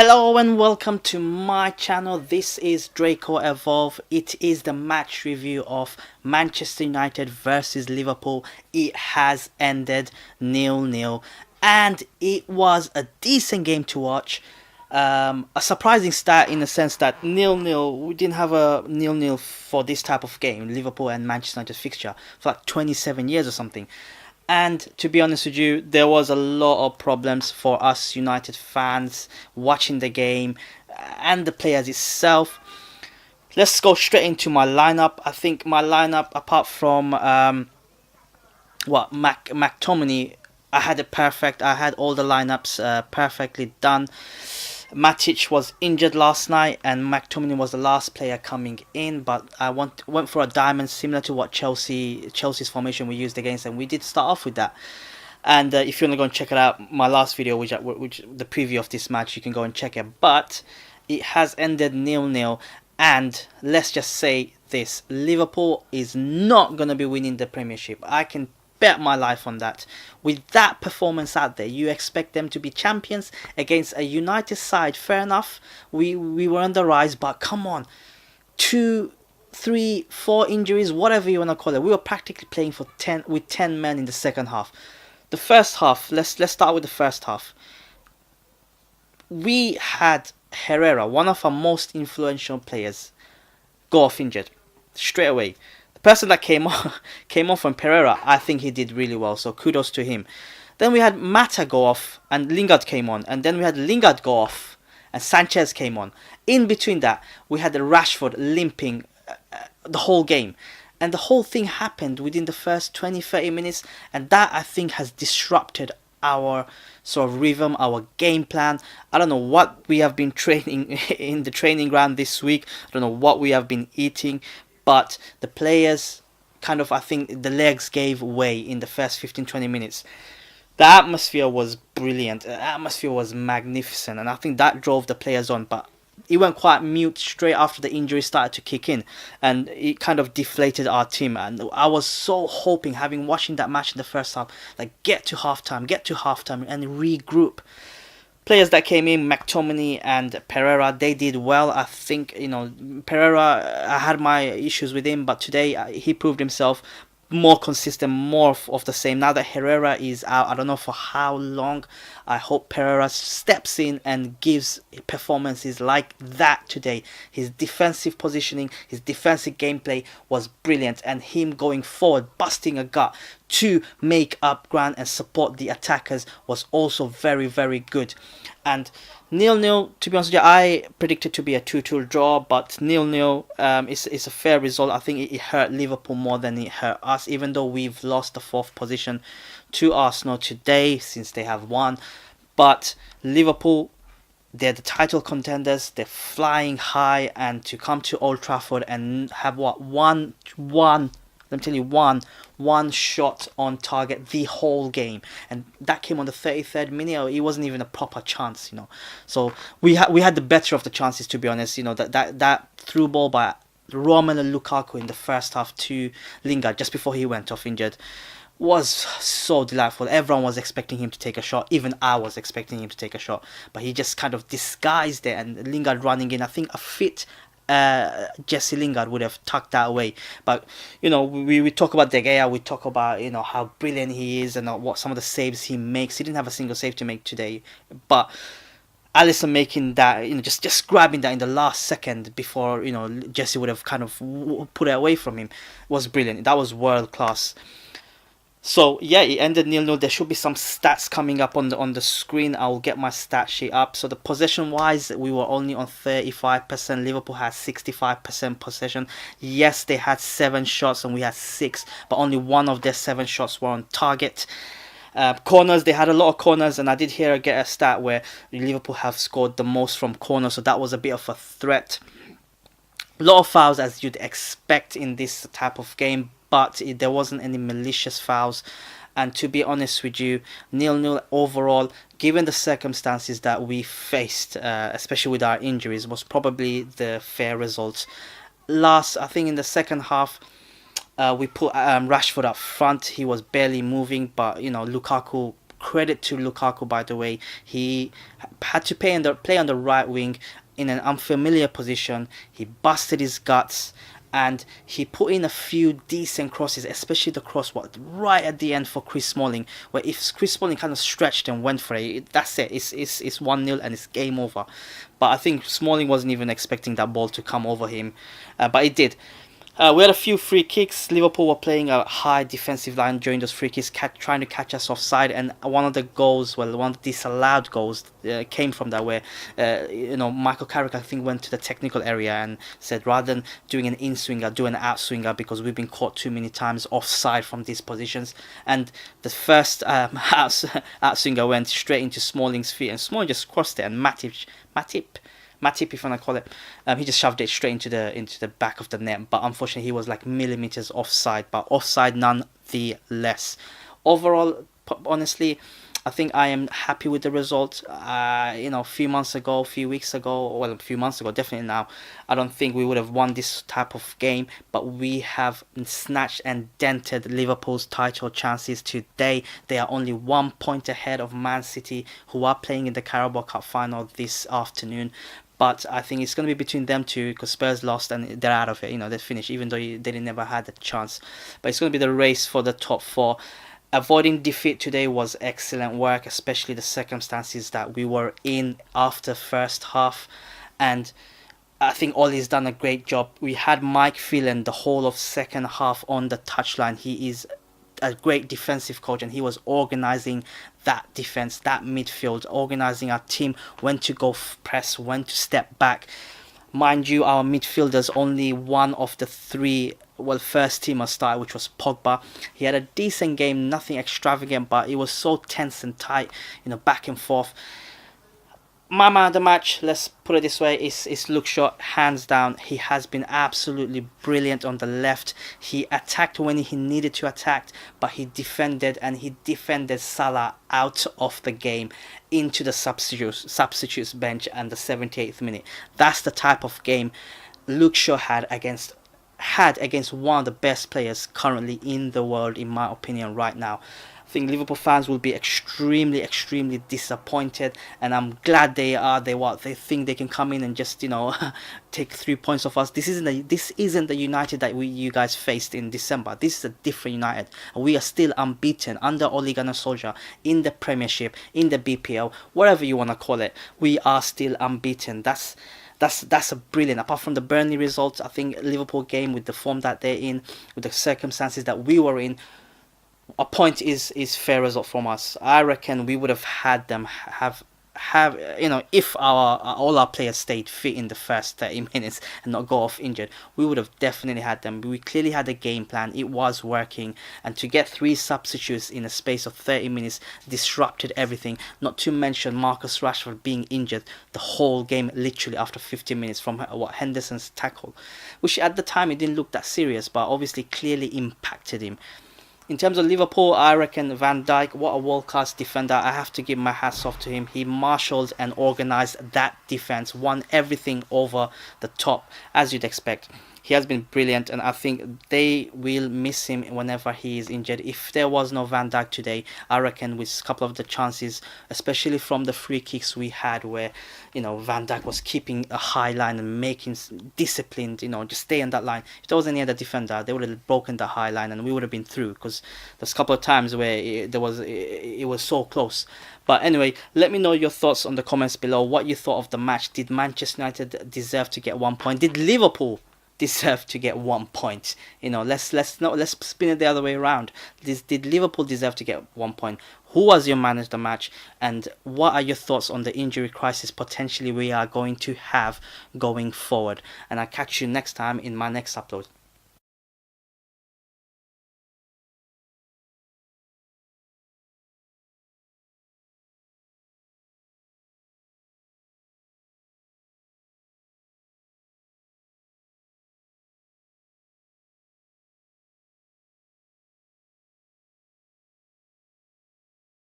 Hello and welcome to my channel. This is Draco Evolve. It is the match review of Manchester United versus Liverpool. It has ended 0-0 and it was a decent game to watch. A surprising stat in the sense that 0-0, we didn't have a 0-0 for this type of game, Liverpool and Manchester United fixture, for like 27 years or something. And to be honest with you, there was a lot of problems for us United fans watching the game and the players itself. Let's go straight into my lineup. I think my lineup, apart from McTominay, I had it perfect. I had all the lineups perfectly done. Matic was injured last night and McTominay was the last player coming in, but I went for a diamond similar to what Chelsea's formation we used against them. We did start off with that. And if you want to go and check it out, my last video, which the preview of this match, you can go and check it. But it has ended 0-0, and let's just say this: Liverpool is not going to be winning the Premiership. I can bet my life on that. With that performance out there, you expect them to be champions against a United side. Fair enough, we were on the rise, but come on, 2, 3, 4 injuries, whatever you want to call it. We were practically playing for 10 men in the second half. The first half, let's start with the first half. We had Herrera, one of our most influential players, go off injured straight away. The person that came off from Pereira, I think he did really well, so kudos to him. Then we had Mata go off and Lingard came on, and then we had Lingard go off and Sanchez came on. In between that, we had the Rashford limping the whole game. And the whole thing happened within the first 20-30 minutes, and that I think has disrupted our sort of rhythm, our game plan. I don't know what we have been training in the training ground this week. I don't know what we have been eating. But the players kind of, I think the legs gave way in the first 15-20 minutes. The atmosphere was brilliant. The atmosphere was magnificent. And I think that drove the players on. But it went quite mute straight after the injury started to kick in. And it kind of deflated our team. And I was so hoping, having watching that match in the first half, like get to halftime and regroup. Players that came in, McTominay and Pereira, they did well. I think, Pereira, I had my issues with him, but today he proved himself more consistent, more of the same. Now that Herrera is out, I don't know for how long. I hope Pereira steps in and gives performances like that today. His defensive positioning, his defensive gameplay was brilliant, and him going forward, busting a gut to make up ground and support the attackers was also very, very good. And 0-0, to be honest with you, I predicted to be a 2-2 draw, but 0-0 is a fair result. I think it hurt Liverpool more than it hurt us, even though we've lost the 4th position to Arsenal today since they have won. But Liverpool, they're the title contenders, they're flying high, and to come to Old Trafford and have one let me tell you, one shot on target the whole game, and that came on the 33rd minute. It wasn't even a proper chance, So we had the better of the chances, to be honest. That through ball by Romelu Lukaku in the first half to Lingard just before he went off injured was so delightful. Everyone was expecting him to take a shot. Even I was expecting him to take a shot, but he just kind of disguised it, and Lingard running in. I think a fit Jesse Lingard would have tucked that away. But we talk about De Gea, we talk about how brilliant he is and what some of the saves he makes. He didn't have a single save to make today, but Alisson making that, just grabbing that in the last second before Jesse would have kind of put it away from him was brilliant. That was world class. So yeah, it ended 0-0. There should be some stats coming up on the screen. I will get my stat sheet up. So the possession wise, we were only on 35%. Liverpool had 65% possession. Yes, they had 7 shots and we had 6, but only one of their 7 shots were on target. Corners, they had a lot of corners, and I did get a stat where Liverpool have scored the most from corners, so that was a bit of a threat. A lot of fouls, as you'd expect in this type of game, but there wasn't any malicious fouls. And to be honest with you, 0-0 overall, given the circumstances that we faced, especially with our injuries, was probably the fair result. I think in the second half, we put Rashford up front. He was barely moving, but Lukaku Credit to Lukaku, by the way. He had to play on the right wing in an unfamiliar position. He busted his guts and he put in a few decent crosses, especially the cross right at the end for Chris Smalling, where if Chris Smalling kind of stretched and went for it, that's it. It's 1-0 and it's game over. But I think Smalling wasn't even expecting that ball to come over him, but it did. We had a few free kicks. Liverpool were playing a high defensive line during those free kicks, trying to catch us offside. And one of the goals, one of the disallowed goals, came from that, where Michael Carrick, I think, went to the technical area and said, rather than doing an in-swinger, do an out-swinger, because we've been caught too many times offside from these positions. And the first out-swinger went straight into Smalling's feet, and Smalling just crossed it, and Matip, if you want to call it, he just shoved it straight into the back of the net. But unfortunately, he was like millimeters offside, but offside nonetheless. Overall, honestly, I think I am happy with the result. A few months ago, a few months ago, definitely now, I don't think we would have won this type of game, but we have snatched and dented Liverpool's title chances today. They are only 1 point ahead of Man City, who are playing in the Carabao Cup final this afternoon. But I think it's going to be between them two, because Spurs lost and they're out of it. They're finished, even though they never had a chance. But it's going to be the race for the top four. Avoiding defeat today was excellent work, especially the circumstances that we were in after first half. And I think Ollie's done a great job. We had Mike Phelan the whole of second half on the touchline. He is a great defensive coach, and he was organising that defence, that midfield, organising our team, when to go press, when to step back. Mind you, our midfielders, only one of the three first teamers started, which was Pogba. He had a decent game, nothing extravagant, but it was so tense and tight, back and forth. My man of the match, let's put it this way, is Luke Shaw, hands down. He has been absolutely brilliant on the left. He attacked when he needed to attack, but he defended Salah out of the game into the substitutes bench and the 78th minute. That's the type of game Luke Shaw had against one of the best players currently in the world, in my opinion, right now. I think Liverpool fans will be extremely, extremely disappointed, and I'm glad they are. They think they can come in and just take 3 points off us. This isn't the United that you guys faced in December. This is a different United. We are still unbeaten under Ole Gunnar Solskjaer in the Premiership, in the BPL, whatever you want to call it. We are still unbeaten. That's a brilliant. Apart from the Burnley results, I think Liverpool game, with the form that they're in, with the circumstances that we were in, a point is fair result from us. I reckon we would have had them have if all our players stayed fit in the first 30 minutes and not go off injured, we would have definitely had them. We clearly had a game plan. It was working, and to get 3 substitutes in a space of 30 minutes disrupted everything. Not to mention Marcus Rashford being injured the whole game, literally after 15 minutes from Henderson's tackle, which at the time it didn't look that serious, but obviously clearly impacted him. In terms of Liverpool, I reckon Van Dijk, what a world-class defender. I have to give my hats off to him. He marshalled and organised that defence, won everything over the top, as you'd expect. He has been brilliant, and I think they will miss him whenever he is injured. If there was no Van Dijk today, I reckon with a couple of the chances, especially from the free kicks we had, where Van Dijk was keeping a high line and making disciplined, just stay on that line. If there was any other defender, they would have broken the high line and we would have been through, because there's a couple of times where it was so close. But anyway, let me know your thoughts on the comments below. What you thought of the match. Did Manchester United deserve to get 1 point? Did Liverpool deserve to get 1 point? Let's spin it the other way around. Did Liverpool deserve to get 1 point? Who was your man of the match? And what are your thoughts on the injury crisis potentially we are going to have going forward? And I'll catch you next time in my next upload.